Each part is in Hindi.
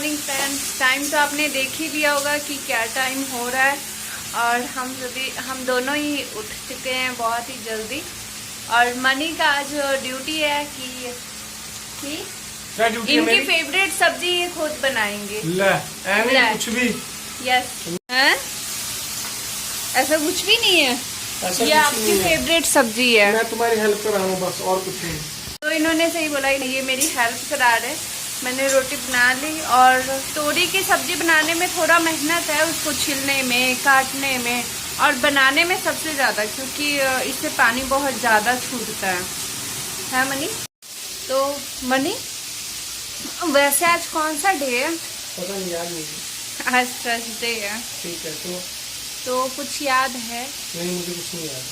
Morning friends. टाइम तो आपने देख ही लिया होगा कि क्या टाइम हो रहा है, और हम दोनों ही उठ चुके हैं बहुत ही जल्दी। और मनी का आज ड्यूटी है कि इनकी फेवरेट सब्जी ये खुद बनाएंगे। कुछ भी यस है? ऐसा कुछ भी नहीं है, ये आपकी फेवरेट सब्जी है। मैं तुम्हारी हेल्प कर रहा हूँ बस, और कुछ नहीं। तो इन्होंने सही बोला, ये मेरी हेल्प करा रहे। मैंने रोटी बना ली, और तोरी की सब्जी बनाने में थोड़ा मेहनत है, उसको छिलने में, काटने में और बनाने में सबसे ज़्यादा, क्योंकि इससे पानी बहुत ज़्यादा छूटता है मनी? तो मनी, वैसे आज कौन सा डे है? पता नहीं, याद नहीं। आज थर्सडे है। ठीक है, तो कुछ याद है? नहीं, मुझे कुछ नहीं याद।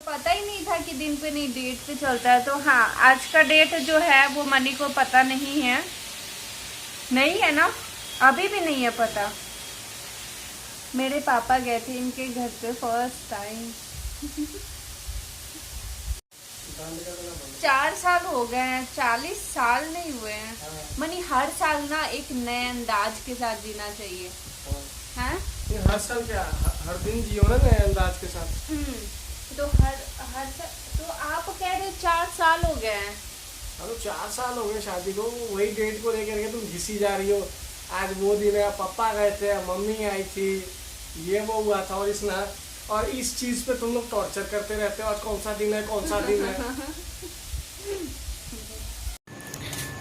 पता ही नहीं था कि दिन पे नहीं डेट पे चलता है। तो हाँ, आज का डेट जो है वो मनी को पता नहीं है। नहीं है ना? अभी भी नहीं है पता। मेरे पापा गए थे इनके घर पे फर्स्ट टाइम। 4 साल हो गए हैं, 40 साल नहीं हुए हैं। मनी, हर साल ना एक नए अंदाज के साथ जीना चाहिए। हाँ? हर साल क्या, हर दिन जियो ना नए अंदाज के साथ। तो तो आप कह रहे 4 साल हो गए हैं। हाँ, तो 4 साल हो गए शादी को। वही डेट को लेकर के तुम घिसी जा रही हो। आज वो दिन है, पापा गए थे, मम्मी आई थी, ये वो हुआ था, और इस चीज पे तुम लोग टॉर्चर करते रहते हो। आज कौन सा दिन है, कौन सा दिन है।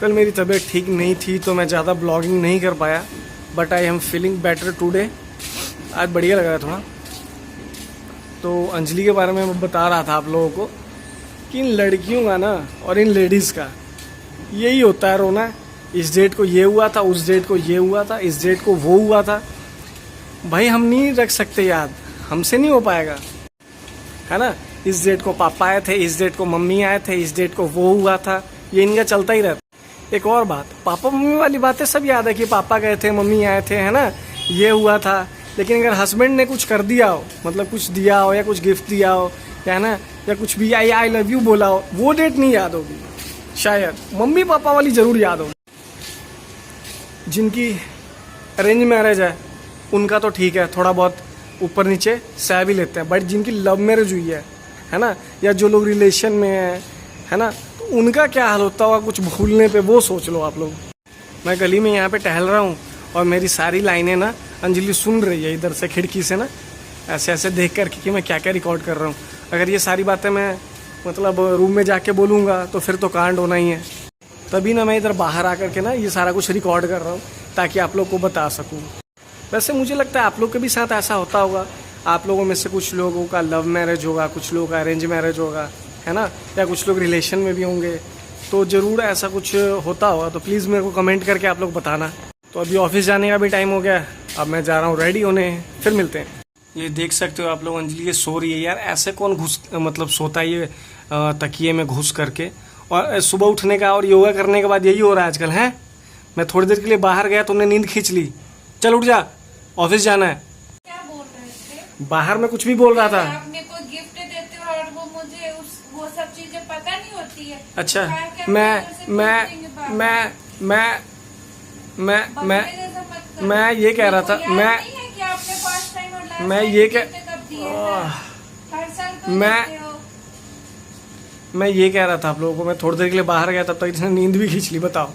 कल मेरी तबीयत ठीक नहीं थी तो मैं ज़्यादा ब्लॉगिंग नहीं कर पाया, but I am feeling better today. आज बढ़िया लग रहा था। तो अंजलि के बारे में मैं बता रहा था आप लोगों को कि इन लड़कियों का ना और इन लेडीज़ का यही होता है रोना। इस डेट को ये हुआ था, उस डेट को ये हुआ था, इस डेट को वो हुआ था। भाई हम नहीं रख सकते याद, हमसे नहीं हो पाएगा, है ना। इस डेट को पापा आए थे, इस डेट को मम्मी आए थे, इस डेट को वो हुआ था, ये इनका चलता ही रहता। एक और बात, पापा मम्मी वाली बातें सब याद है कि पापा गए थे, मम्मी आए थे, है ना, ये हुआ था। लेकिन अगर हस्बैंड ने कुछ कर दिया हो, मतलब कुछ दिया हो या कुछ गिफ्ट दिया हो, या ना, या कुछ भी आई लव यू बोला हो, वो डेट नहीं याद होगी शायद। मम्मी पापा वाली जरूर याद होगी। जिनकी अरेंज मैरिज है उनका तो ठीक है, थोड़ा बहुत ऊपर नीचे सह भी लेते हैं। बट जिनकी लव मैरिज हुई है ना, या जो लोग रिलेशन में है ना, तो उनका क्या हाल होता होगा कुछ भूलने पे, वो सोच लो आप लोग। मैं गली में यहाँ पे टहल रहा हूँ और मेरी सारी लाइनें ना अंजलि सुन रही है इधर से, खिड़की से ना, ऐसे ऐसे देख कर कि मैं क्या क्या रिकॉर्ड कर रहा हूँ। अगर ये सारी बातें मैं मतलब रूम में जाके बोलूँगा तो फिर तो कांड होना ही है। तभी ना मैं इधर बाहर आकर के ना ये सारा कुछ रिकॉर्ड कर रहा हूँ ताकि आप लोग को बता सकूँ। वैसे मुझे लगता है आप लोग के भी साथ ऐसा होता होगा। आप लोगों में से कुछ लोगों का लव मैरिज होगा, कुछ लोगों का अरेंज मैरिज होगा, है ना, या कुछ लोग रिलेशन में भी होंगे। तो ज़रूर ऐसा कुछ होता होगा, तो प्लीज़ मेरे को कमेंट करके आप लोग बताना। तो अभी ऑफिस जाने का भी टाइम हो गया, अब मैं जा रहा हूँ रेडी होने, फिर मिलते हैं। ये देख सकते हो आप लोग, अंजलि ये सो रही है। यार ऐसे कौन मतलब सोता है ये तकिए में घुस करके। और सुबह उठने का और योगा करने के बाद यही हो रहा है आजकल, है। मैं थोड़ी देर के लिए बाहर गया तो उन्हें नींद खींच ली। चल उठ जा, ऑफिस जाना है। क्या बोल रहे थे? बाहर में कुछ भी बोल रहा था। आपने कोई गिफ्ट देते हो और वो मुझे वो सब चीजें पता नहीं होती है। अच्छा, मैं ये कह रहा था, मैं ये कह रहा था आप लोगों को, मैं थोड़ी देर के लिए बाहर गया तब तक इसने नींद भी खींच ली, बताओ।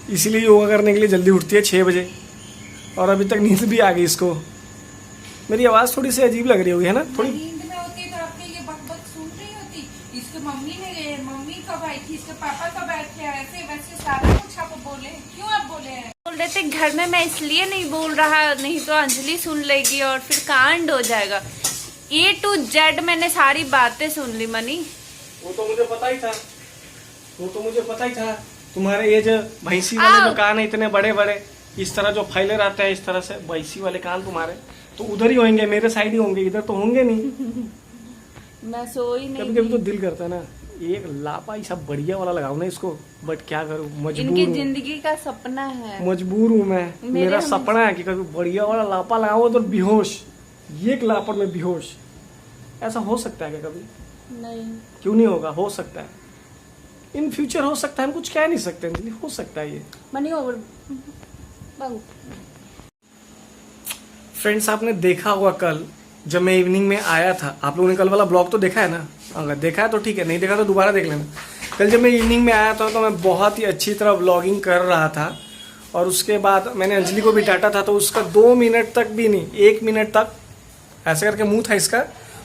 इसीलिए योगा करने के लिए जल्दी उठती है 6 बजे, और अभी तक नींद भी आ गई इसको। मेरी आवाज़ थोड़ी सी अजीब लग रही होगी, है ना, थोड़ी। नींद में होती तो आपके ये बकबक सुन रही होती। इसके मम्मी कब आई थी, इसके पापा कब आए थे, ऐसे वैसे सारा कुछ आप बोले। क्यों आप बोले हैं? बोल रहे थे घर में, मैं इसलिए नहीं बोल रहा, नहीं तो अंजलि सुन लेगी और फिर कांड हो जाएगा। A to Z मैंने सारी बातें सुन ली मनी। वो तो मुझे पता ही था, तुम्हारे ये जो भैंसी वाले जो कान है इतने बड़े बड़े, इस तरह जो फैले रहते हैं, इस तरह से भैंसी वाले कान तुम्हारे, तो उधर ही होंगे, मेरे साइड ही होंगे, इधर तो होंगे नहीं। मैं सोई नहीं। कभी कभी तो दिल करता है ना एक लापा ही सब बढ़िया वाला लगाओ ना इसको, बट क्या करूं, मजबूर इनकी जिंदगी का सपना है, मजबूर हूँ मैं। मेरा सपना है कि कभी बढ़िया वाला लापा लगाओ तो बेहोश, एक लापड़ में बेहोश। ऐसा हो सकता है क्या कभी? नहीं। क्यों नहीं होगा, हो सकता है। इन फ्यूचर हो सकता है, हम कुछ कह नहीं सकते अंजलि, हो सकता है ये। मनी ओवर बाबू। फ्रेंड्स आपने देखा होगा कल जब मैं इवनिंग में आया था, आप लोगों ने कल वाला ब्लॉग तो देखा है ना? अगर देखा है तो ठीक है, नहीं देखा तो दोबारा देख लेना। कल जब मैं इवनिंग में आया था तो मैं बहुत ही अच्छी तरह व्लॉगिंग कर रहा था, और उसके बाद मैंने अंजलि को भी डांटा था, तो उसका 2 मिनट तक भी नहीं, 1 मिनट तक ऐसे करके मुंह था इसका।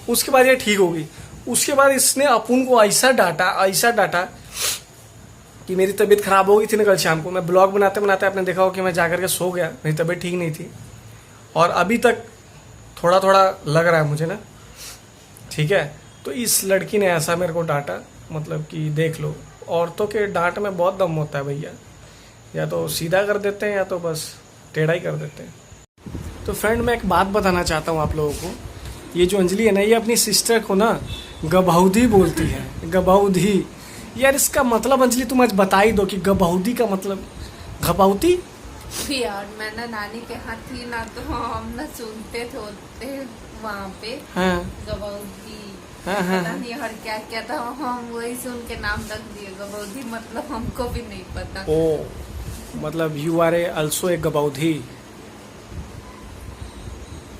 उसके बाद ये ठीक हो गई। उसके बाद इसने अपुन को ऐसा डांटा कि मेरी तबीयत खराब हो गई थी ना कल शाम को। मैं ब्लॉग बनाते बनाते आपने देखा हो कि मैं जाकर के सो गया, मेरी तबीयत ठीक नहीं थी, और अभी तक थोड़ा थोड़ा लग रहा है मुझे ना, ठीक है। तो इस लड़की ने ऐसा मेरे को डांटा, मतलब कि देख लो, औरतों के डांट में बहुत दम होता है भैया, या तो सीधा कर देते हैं या तो बस टेढ़ा ही कर देते हैं। तो फ्रेंड मैं एक बात बताना चाहता हूँ आप लोगों को, ये जो अंजलि है ना, ये अपनी सिस्टर को ना गबहौदी बोलती है, गबहौदी। यार इसका मतलब अंजलि तुम आज बता ही दो कि गबहौदी का मतलब घबौती। यार मैं ना नानी के यहाँ थी ना, तो हम ना सुनते थे वहाँ पे हाँ गबौदी, हाँ पता नहीं और क्या क्या था, हम वही सुन के नाम रख दिए गबौदी, मतलब हमको भी नहीं पता। ओ मतलब you are a also a गबौधी,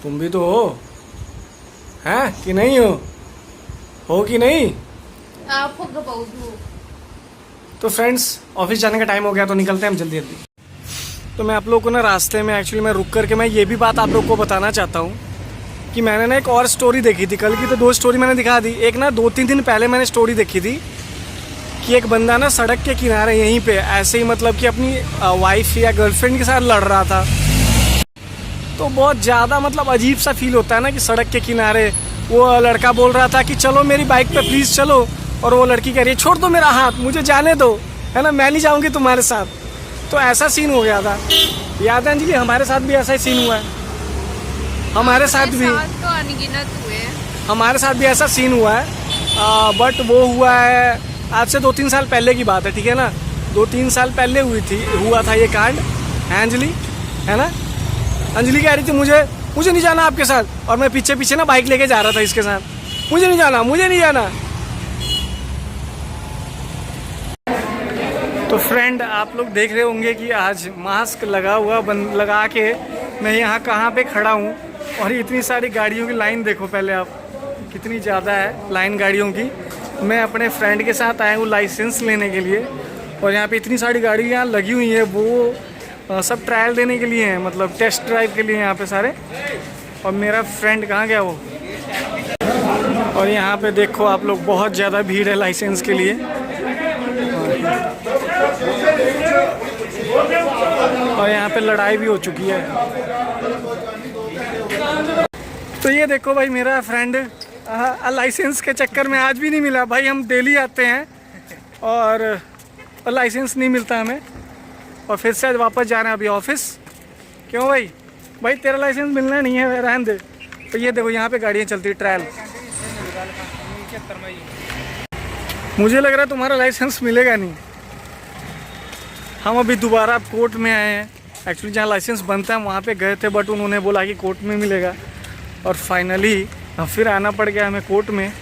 तुम भी तो हो, हैं कि नहीं हो कि नहीं? आप हो गबौधू। तो फ्रेंड्स ऑफिस जाने का टाइम हो गया, तो निकलते हैं हम जल्दी जल्दी। तो मैं आप लोगों को ना रास्ते में एक्चुअली मैं रुक करके मैं ये भी बात आप लोगों को बताना चाहता हूँ कि मैंने ना एक और स्टोरी देखी थी। कल की तो 2 स्टोरी मैंने दिखा दी, एक ना 2-3 दिन पहले मैंने स्टोरी देखी थी कि एक बंदा ना सड़क के किनारे यहीं पे ऐसे ही मतलब कि अपनी वाइफ या गर्लफ्रेंड के साथ लड़ रहा था। तो बहुत ज़्यादा मतलब अजीब सा फील होता है ना कि सड़क के किनारे वो लड़का बोल रहा था कि चलो मेरी बाइक पे प्लीज़ चलो, और वो लड़की कह रही है छोड़ दो मेरा हाथ, मुझे जाने दो, है ना, मैं नहीं जाऊँगी तुम्हारे साथ। तो ऐसा सीन हो गया था, याद है अंजलि? हमारे साथ भी ऐसा ही सीन हुआ है, हमारे साथ भी, तो अनगिनत हुए, हमारे साथ भी ऐसा सीन हुआ है। बट वो हुआ है आज से 2-3 साल पहले की बात है, ठीक है ना? 2-3 साल पहले हुआ था ये कांड, है अंजलि, है ना? अंजलि कह रही थी मुझे नहीं जाना आपके साथ, और मैं पीछे पीछे ना बाइक लेके जा रहा था इसके साथ, मुझे नहीं जाना। तो फ्रेंड आप लोग देख रहे होंगे कि आज मास्क लगा के मैं यहाँ कहाँ पे खड़ा हूँ, और इतनी सारी गाड़ियों की लाइन देखो पहले आप, कितनी ज़्यादा है लाइन गाड़ियों की। मैं अपने फ्रेंड के साथ आया हूँ लाइसेंस लेने के लिए, और यहाँ पे इतनी सारी गाड़ी यहाँ लगी हुई है, वो सब ट्रायल देने के लिए हैं, मतलब टेस्ट ड्राइव के लिए यहाँ पे सारे। और मेरा फ्रेंड कहाँ गया वो? और यहाँ पे देखो आप लोग, बहुत ज़्यादा भीड़ है लाइसेंस के लिए, और यहाँ पे लड़ाई भी हो चुकी है। तो ये देखो भाई मेरा फ्रेंड लाइसेंस के चक्कर में आज भी नहीं मिला भाई। हम डेली आते हैं और लाइसेंस नहीं मिलता हमें, और फिर से आज वापस जा रहे हैं अभी ऑफिस। क्यों भाई तेरा लाइसेंस मिलना नहीं है, रहने दे। तो ये देखो यहाँ पे गाड़ियाँ चलती है ट्रायल। मुझे लग रहा है तुम्हारा लाइसेंस मिलेगा नहीं। हम अभी दोबारा कोर्ट में आए हैं, एक्चुअली जहाँ लाइसेंस बनता है वहाँ पे गए थे, बट उन्होंने बोला कि कोर्ट में मिलेगा, और फाइनली फिर आना पड़ गया हमें कोर्ट में।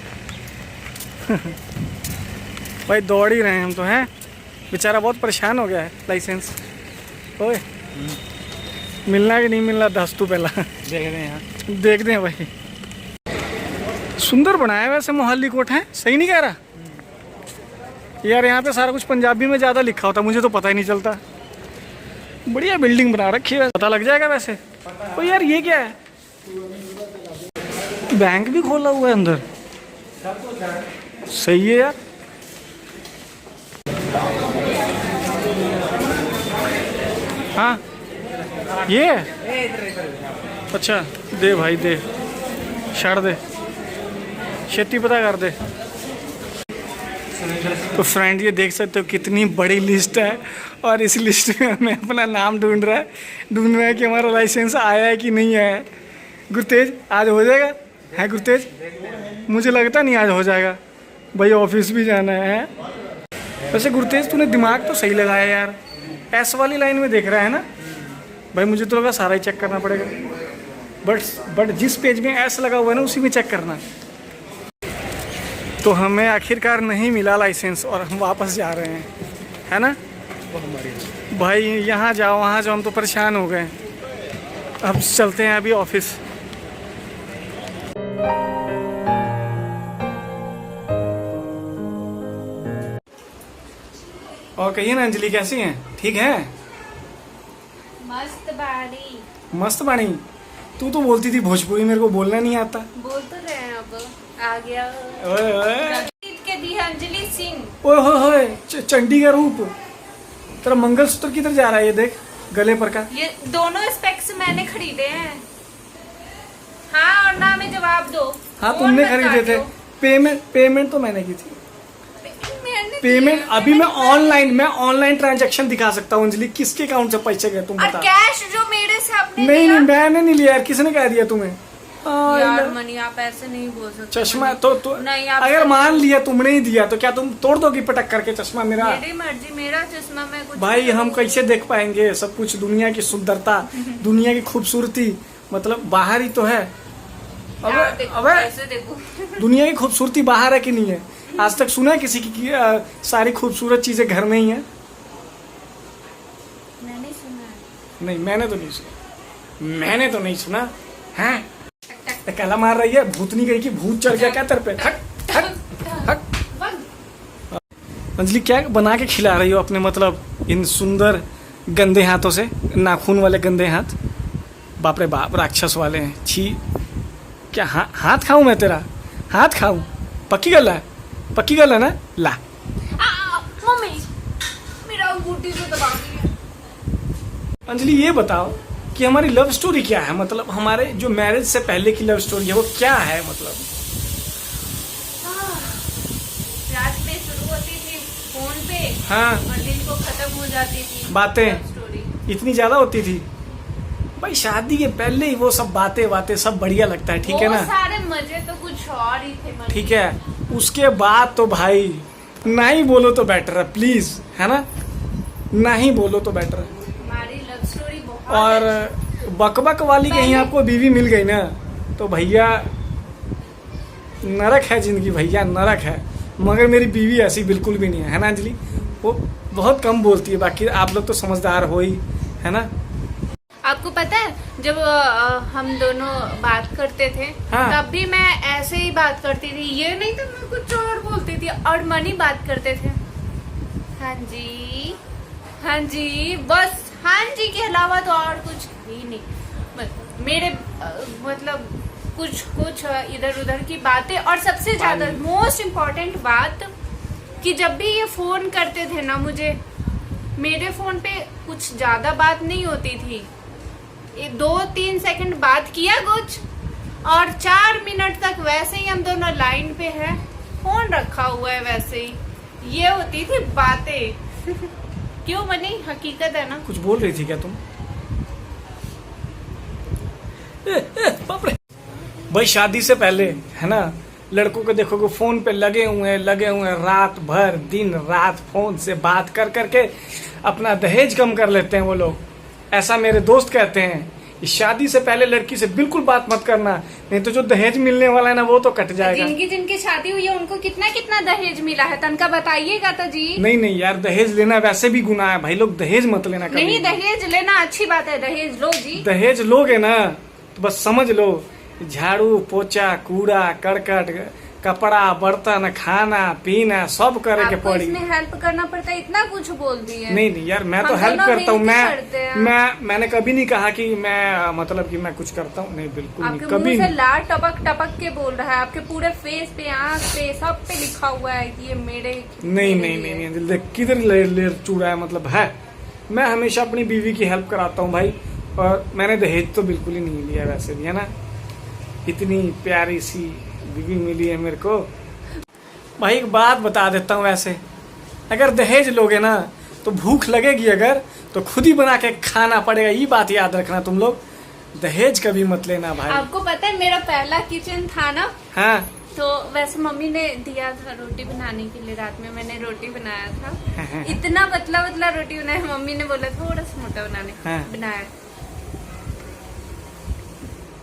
भाई दौड़ ही रहे हैं हम तो, हैं बेचारा बहुत परेशान हो गया है लाइसेंस। ओए मिलना कि नहीं मिलना दस तू पहला देख रहे हैं भाई। सुंदर बनाया है वैसे मोहाली कोर्ट, है सही नहीं कह रहा यार? यहाँ पे सारा कुछ पंजाबी में ज़्यादा लिखा होता, मुझे तो पता ही नहीं चलता। बढ़िया बिल्डिंग बना रखी है, पता लग जाएगा वैसे। तो यार ये क्या है? बैंक भी खोला हुआ है अंदर, सही है यार। हाँ ये है, अच्छा दे भाई दे, छड़ दे, छेती पता कर दे। तो फ्रेंड ये देख सकते हो कितनी बड़ी लिस्ट है, और इस लिस्ट में हमें अपना नाम ढूंढ रहा है कि हमारा लाइसेंस आया है कि नहीं आया है। गुरतेज आज हो जाएगा? है गुरतेज? मुझे लगता नहीं आज हो जाएगा भाई, ऑफिस भी जाना है। वैसे गुरतेज तूने दिमाग तो सही लगाया यार, एस वाली लाइन में देख रहा है ना भाई? मुझे तो लगा सारा ही चेक करना पड़ेगा, बट जिस पेज में एस लगा हुआ है ना उसी में चेक करना। तो हमें आखिरकार नहीं मिला लाइसेंस और हम वापस जा रहे हैं, है ना भाई। यहाँ जाओ वहाँ जाओ, हम तो परेशान हो गए। अब चलते हैं अभी ऑफिस। और कहिए ना अंजलि, कैसी हैं? ठीक है? मस्त बाड़ी। मस्त बाणी। तू तो बोलती थी भोजपुरी, मेरे को बोलना नहीं आता। बोल तो रहे हैं, अब आ गया। ओए ओए के दी है अंजलि सिंह। ओए होए चंडी का रूप। तेरा मंगलसूत्र किधर जा रहा है? ये देख गले पर का। ये दोनों स्पेक्स मैंने खरीदे हैं। हाँ और ना में जवाब दो। हाँ फोन तुमने मत खरीदे थे। काटो। पेमेंट तो मैंने की थी। मैंने पेमेंट दिया, अभी मैं मैंने ऑनलाइन ट्रांजेक्शन दिखा सकता हूँ अंजलि। किसके अकाउंट से पैसे गए तुम और बता। कैश जो मेरे से आपने नहीं लिया। नहीं मैंने नहीं लिया यार, किसने कह दिया तुम्हें? यार मनी आप ऐसे नहीं बोल सकते। चश्मा तो नहीं, आप अगर मान लिया तुमने ही दिया तो क्या तुम तोड़ दोगी पटक करके चश्मा मेरा? मेरी मर्जी, मेरा चश्मा मैं कुछ भाई हम कैसे देख पाएंगे सब कुछ? दुनिया की सुंदरता, दुनिया की खूबसूरती मतलब बाहर ही तो है। अबे ऐसे देखो। दुनिया की खूबसूरती बाहर है कि नहीं है? आज तक सुना है किसी की सारी खूबसूरत चीजें घर में ही है? मैंने सुना है। नहीं मैंने तो नहीं सुना। हैं कला मार रही है भूतनी गई कि भूत चढ़ गया क्या तेरे पे? हट हट हट। अंजलि क्या बना के खिला रही हो अपने मतलब इन सुंदर गंदे हाथों से? नाखून वाले गंदे हाथ, बाप रे बाप, राक्षस वाले हैं। छी। क्या हाथ खाऊं मैं तेरा? हाथ खाऊं? पक्की गल है ना? ला मम्मी मेरा अंगूठी से दबा दिया। अंजलि ये बताओ कि हमारी लव स्टोरी क्या है? मतलब हमारे जो मैरिज से पहले की लव स्टोरी है वो क्या है? मतलब रात में शुरू होती थी फोन पे हाँ और दिन को खत्म हो जाती थी बातें लव स्टोरी। इतनी ज्यादा होती थी भाई? शादी के पहले ही वो सब बातें सब बढ़िया लगता है, ठीक है ना? वो सारे मजे तो कुछ और ही थे मजे। ठीक है, उसके बाद तो भाई ना ही बोलो तो बेटर है, प्लीज, है ना? ना ही बोलो तो बेटर है। हमारी लव स्टोरी बहुत और बकबक वाली कहीं आपको बीवी मिल गई ना तो भैया नरक है जिंदगी, भैया नरक है। मगर मेरी बीवी ऐसी बिल्कुल भी नहीं है ना अंजलि? वो बहुत कम बोलती है, बाकी आप लोग तो समझदार हो ही, है ना? आपको पता है जब हम दोनों बात करते थे हाँ। तब भी मैं ऐसे ही बात करती थी, ये नहीं तो मैं कुछ और बोलती थी और मनी बात करते थे। हाँ जी बस हाँ जी के अलावा तो और कुछ ही नहीं। मेरे मतलब कुछ इधर उधर की बातें। और सबसे ज्यादा मोस्ट इम्पोर्टेंट बात कि जब भी ये फोन करते थे ना मुझे, मेरे फोन पे कुछ ज्यादा बात नहीं होती थी। 2-3 सेकंड बात किया कुछ और 4 मिनट तक वैसे ही हम दोनों लाइन पे हैं, फोन रखा हुआ है वैसे ही। ये होती थी बातें। क्यों मनी? हकीकत है ना। कुछ बोल रही थी क्या तुम? बाप रे। भाई शादी से पहले है ना लड़कों को देखोगे फोन पे लगे हुए हैं रात भर दिन रात फोन से बात कर करके अपना दहेज कम कर लेते हैं वो लोग। ऐसा मेरे दोस्त कहते हैं। इस शादी से पहले लड़की से बिल्कुल बात मत करना, नहीं तो जो दहेज मिलने वाला है ना वो तो कट जाएगा। जिनकी शादी हुई है उनको कितना कितना दहेज मिला है तनका बताइएगा तो जी। नहीं यार दहेज लेना वैसे भी गुनाह है भाई, लोग दहेज मत लेना कभी। नहीं दहेज लेना अच्छी बात है, दहेज लो जी। दहेज लोगे ना तो बस समझ लो झाड़ू पोछा कूड़ा करकट कपड़ा बर्तन खाना पीना सब करे के पड़ी। इसमें हेल्प करना पड़ता है, इतना कुछ बोल दिया। नहीं यार मैं तो हेल्प करता हूँ। मैंने कभी नहीं कहा कि मैं मतलब कि मैं कुछ करता हूँ, नहीं बिल्कुल नहीं, कभी नहीं। लार टपक टपक के बोल रहा है, आपके पूरे फेस पे आँख पे सब पे लिखा हुआ है कि ये मेरे नहीं देख किधर ले चूड़ा है मतलब है। मैं हमेशा अपनी बीवी की हेल्प कराता हूँ भाई, और मैंने दहेज तो बिल्कुल ही नहीं लिया वैसे भी, है ना? इतनी प्यारी सी बीवी मिली है मेरे को। भाई एक बात बता देता हूँ, वैसे अगर दहेज लोगे ना तो भूख लगेगी अगर तो खुद ही बना के खाना पड़ेगा, ये बात याद रखना तुम लोग। दहेज कभी मत लेना भाई। आपको पता है मेरा पहला किचन था ना? हाँ तो वैसे मम्मी ने दिया था रोटी बनाने के लिए, रात में मैंने रोटी बनाया था। इतना पतला रोटी बनाया, मम्मी ने बोला थोड़ा सा मोटा बनाने। बनाया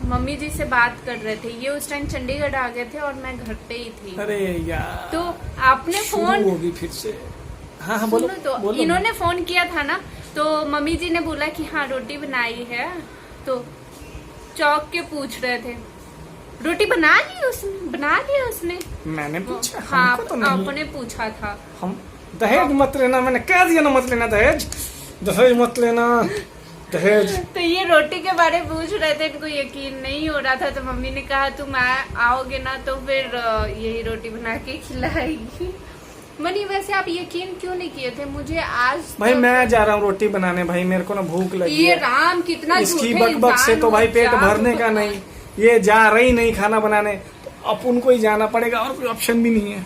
मम्मी जी से बात कर रहे थे। ये उस टाइम चंडीगढ़ आ गए थे और मैं घर पे ही थी। अरे यार, तो आपने फोन होगी फिर से। हाँ हाँ बोलो। तो बोलो। इन्होंने फोन किया था ना, तो मम्मी जी ने बोला कि हाँ रोटी बनाई है, तो चौक के पूछ रहे थे रोटी बना लिया उसने। मैंने पूछा? हाँ हमको तो नहीं। आपने पूछा था। हम दहेज मत लेना, मैंने कह दिया ना मत लेना दहेज, दहेज मत लेना दहेज। तो ये रोटी के बारे में पूछ रहे थे, इनको यकीन नहीं हो रहा था, तो मम्मी ने कहा तुम आओगे ना तो फिर यही रोटी बना के खिलाएगी। मनी वैसे आप यकीन क्यों नहीं किए थे मुझे आज? भाई मैं जा रहा हूँ रोटी बनाने, भाई मेरे को ना भूख लगी ये है। राम कितना इसकी झूठे बकबक से इंसान तो भाई हो, पेट क्या भरने का पता। नहीं, ये जा रही नहीं खाना बनाने, तो अब उनको ही जाना पड़ेगा और कोई ऑप्शन भी नहीं है।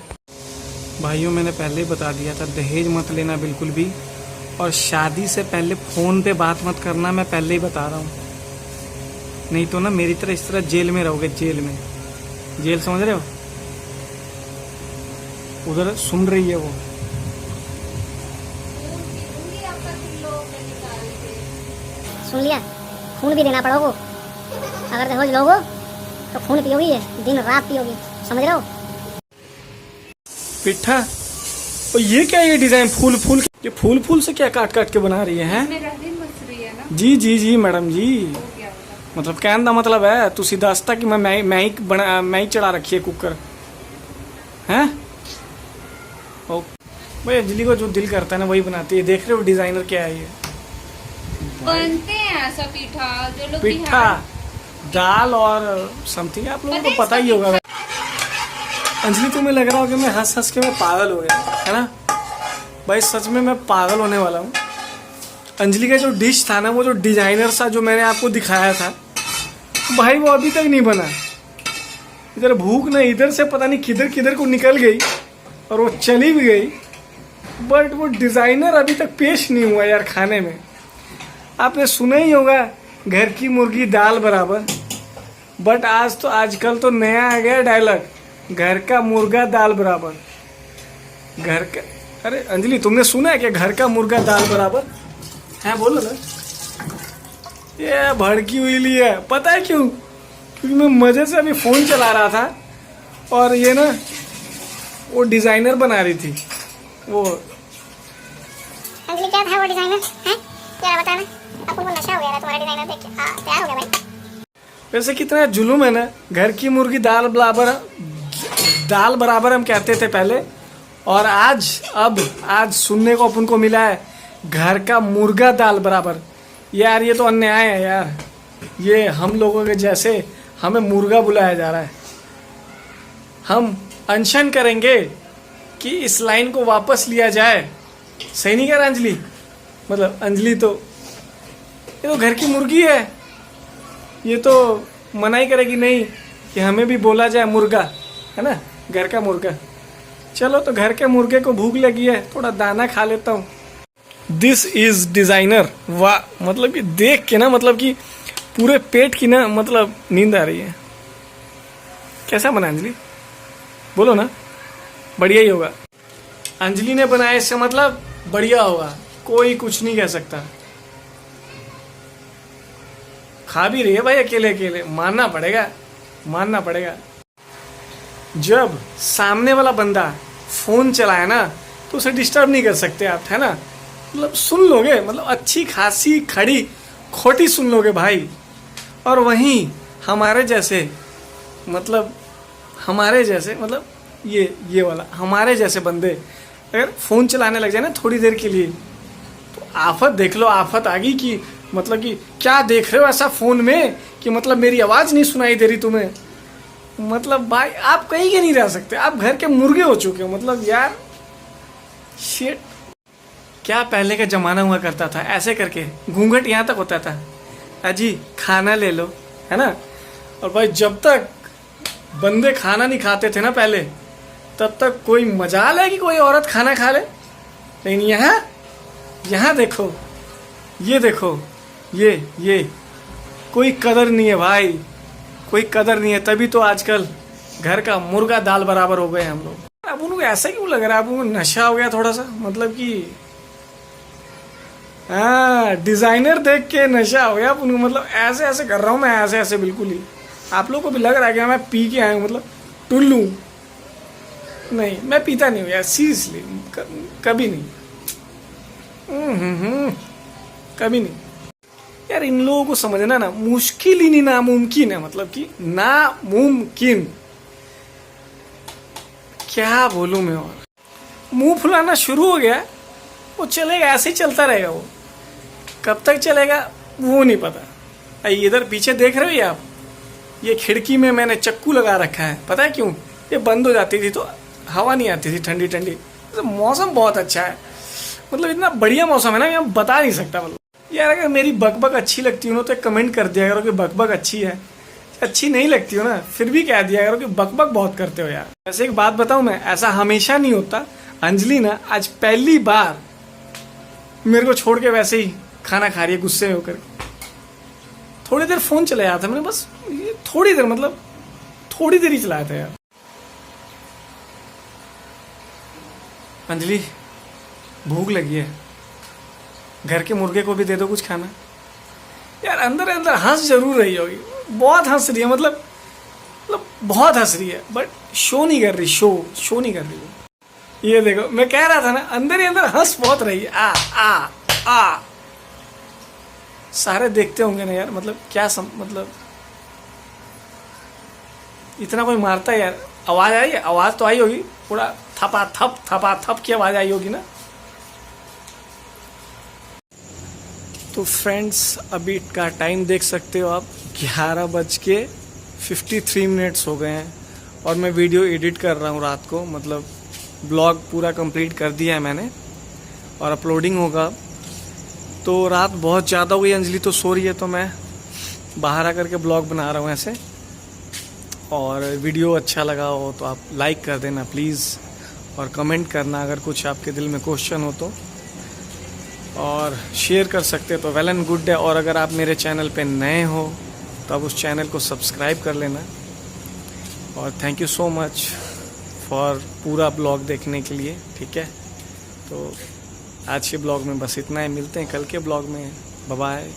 भाइयों मैंने पहले ही बता दिया था, दहेज मत लेना बिल्कुल भी, और शादी से पहले फोन पे बात मत करना, मैं पहले ही बता रहा हूँ। नहीं तो ना मेरी तरह इस तरह जेल में रहोगे, जेल में। जेल समझ रहे हो? उधर सुन रही है वो। सुन लिया, खून भी देना पड़ोगे। अगर दहेज लोगे तो खून पियोगी, दिन रात पियोगी, समझ रहे हो? पिट्ठा, और ये क्या, ये डिजाइन फूल फूल, ये फूल फूल से क्या काट काट के बना रही है? मेरा दिन मसरी है ना। जी जी जी मैडम जी, हो गया होगा। मतलब कहने का मतलब है तुसी दसता कि मैं ही चढ़ा रखी है कुकर हैं? ओ भाई अंजलि को जो दिल करता है ना वही बनाती है। देख रहे हो डिजाइनर क्या है ये? बनते हैं ऐसा पीठा जो लोग पिट्ठा, दाल और समथिंग, आप लोगों को पता ही होगा। अंजलि तुम्हें लग रहा हो कि मैं हंस हंस के मैं पागल हो गया है ना? भाई सच में मैं पागल होने वाला हूँ। अंजलि का जो डिश था ना, वो जो डिजाइनर सा जो मैंने आपको दिखाया था, भाई वो अभी तक नहीं बना। इधर भूख ना इधर से पता नहीं किधर किधर को निकल गई और वो चली भी गई, बट वो डिजाइनर अभी तक पेश नहीं हुआ यार खाने में। आपने सुना ही होगा घर की मुर्गी दाल बराबर, बट आज तो आजकल तो नया आ गया डायलॉग, घर का मुर्गा दाल बराबर। घर का, अरे अंजलि तुमने सुना है क्या घर का मुर्गा दाल बराबर? है बोलो ना। ये भड़की हुई ली है, पता है क्यों? क्योंकि मैं मजे से अभी फोन चला रहा था और ये ना वो डिजाइनर बना रही थी। वो अंजलि क्या था वो डिजाइनर है? क्या बताना, आपको वो नशा हो गया था तुम्हारा डिजाइनर देख के। तैयार हो गया भाई। वैसे कितना जुलूम है ना, घर की मुर्गी दाल बराबर हम कहते थे पहले, और आज सुनने को अपन को मिला है घर का मुर्गा दाल बराबर। यार ये तो अन्याय है यार, ये हम लोगों के जैसे हमें मुर्गा बुलाया जा रहा है। हम अनशन करेंगे कि इस लाइन को वापस लिया जाए। सही नहीं कह रहा अंजलि? मतलब अंजलि तो ये तो घर की मुर्गी है, ये तो मनाही करेगी नहीं कि हमें भी बोला जाए मुर्गा, है ना, घर का मुर्गा। चलो तो घर के मुर्गे को भूख लगी है, थोड़ा दाना खा लेता हूँ। दिस इज डिजाइनर, वाह, मतलब कि देख के ना, मतलब कि पूरे पेट की ना, मतलब नींद आ रही है। कैसा बना अंजलि? बोलो ना, बढ़िया ही होगा। अंजलि ने बनाया इससे मतलब बढ़िया होगा, कोई कुछ नहीं कह सकता। खा भी रही है भाई अकेले अकेले, मानना पड़ेगा। जब सामने वाला बंदा फोन चलाए ना तो उसे डिस्टर्ब नहीं कर सकते आप, है ना? मतलब सुन लोगे, मतलब अच्छी खासी खड़ी खोटी सुन लोगे भाई। और वहीं हमारे जैसे मतलब ये वाला हमारे जैसे बंदे अगर फोन चलाने लग जाए ना थोड़ी देर के लिए, तो आफत देख लो, आफत आ गई कि मतलब कि क्या देख रहे हो ऐसा फोन में कि मतलब मेरी आवाज नहीं सुनाई दे रही तुम्हें। मतलब भाई आप कहीं के नहीं रह सकते, आप घर के मुर्गे हो चुके हो। मतलब यार शिट, क्या पहले का जमाना हुआ करता था, ऐसे करके घूंघट यहाँ तक होता था, अजी खाना ले लो, है ना? और भाई जब तक बंदे खाना नहीं खाते थे ना पहले, तब तक कोई मजाल है कि कोई औरत खाना खा ले। लेकिन यहाँ देखो, ये देखो, ये कोई कदर नहीं है भाई, कोई कदर नहीं है। तभी तो आजकल घर का मुर्गा दाल बराबर हो गए हम लोग। अब उनको ऐसा क्यों लग रहा है? अब उनको नशा हो गया थोड़ा सा, मतलब कि हाँ, डिजाइनर देख के नशा हो गया अब उनको, मतलब ऐसे ऐसे कर रहा हूँ मैं, ऐसे ऐसे बिल्कुल ही। आप लोगों को भी लग रहा है कि मैं पी के आया हूँ, मतलब टुल्लू। नहीं, मैं पीता नहीं हूँ यार, सीरियसली कभी नहीं। कभी नहीं यार। इन लोगों को समझना ना मुश्किल ही नहीं, नामुमकिन है, मतलब कि नामुमकिन। क्या बोलूं मैं, और मुंह फुलाना शुरू हो गया, वो चलेगा, ऐसे ही चलता रहेगा। वो कब तक चलेगा वो नहीं पता। इधर पीछे देख रहे हो ये आप, ये खिड़की में मैंने चक्कू लगा रखा है, पता है क्यों? ये बंद हो जाती थी तो हवा नहीं आती थी ठंडी ठंडी। तो मौसम बहुत अच्छा है, मतलब इतना बढ़िया मौसम है ना, मैं बता नहीं सकता। मतलब यार अगर मेरी बकबक अच्छी लगती हो ना तो कमेंट कर दिया करो कि बकबक अच्छी है। अच्छी नहीं लगती हो ना फिर भी कह दिया करो कि बकबक बहुत करते हो यार। वैसे एक बात बताऊं मैं, ऐसा हमेशा नहीं होता। अंजलि ना आज पहली बार मेरे को छोड़ के वैसे ही खाना खा रही है गुस्से में होकर। थोड़ी देर फोन चलाया था मैंने, बस थोड़ी देर, मतलब थोड़ी देर ही चलाया था यार। अंजलि भूख लगी है, घर के मुर्गे को भी दे दो कुछ खाना। यार अंदर अंदर हंस जरूर रही होगी, बहुत हंस रही है, मतलब बहुत हंस रही है, बट शो नहीं कर रही, शो नहीं कर रही है। ये देखो, मैं कह रहा था ना, अंदर ही अंदर हंस बहुत रही है। आ सारे देखते होंगे ना यार, मतलब क्या मतलब इतना कोई मारता है यार। आवाज आई है, आवाज तो आई होगी, पूरा थपा थप की आवाज आई होगी ना। तो फ्रेंड्स अभी का टाइम देख सकते हो आप, 11:53 हो गए हैं और मैं वीडियो एडिट कर रहा हूँ रात को, मतलब ब्लॉग पूरा कंप्लीट कर दिया है मैंने और अपलोडिंग होगा। तो रात बहुत ज़्यादा हुई, अंजलि तो सो रही है, तो मैं बाहर आकर के ब्लॉग बना रहा हूँ ऐसे। और वीडियो अच्छा लगा हो तो आप लाइक कर देना प्लीज़, और कमेंट करना अगर कुछ आपके दिल में क्वेश्चन हो तो, और शेयर कर सकते तो वेल एंड गुड है। और अगर आप मेरे चैनल पे नए हो तो आप उस चैनल को सब्सक्राइब कर लेना। और thank you so much for पूरा ब्लॉग देखने के लिए, ठीक है। तो आज के ब्लॉग में बस इतना ही, मिलते हैं कल के ब्लॉग में, बाय बाय।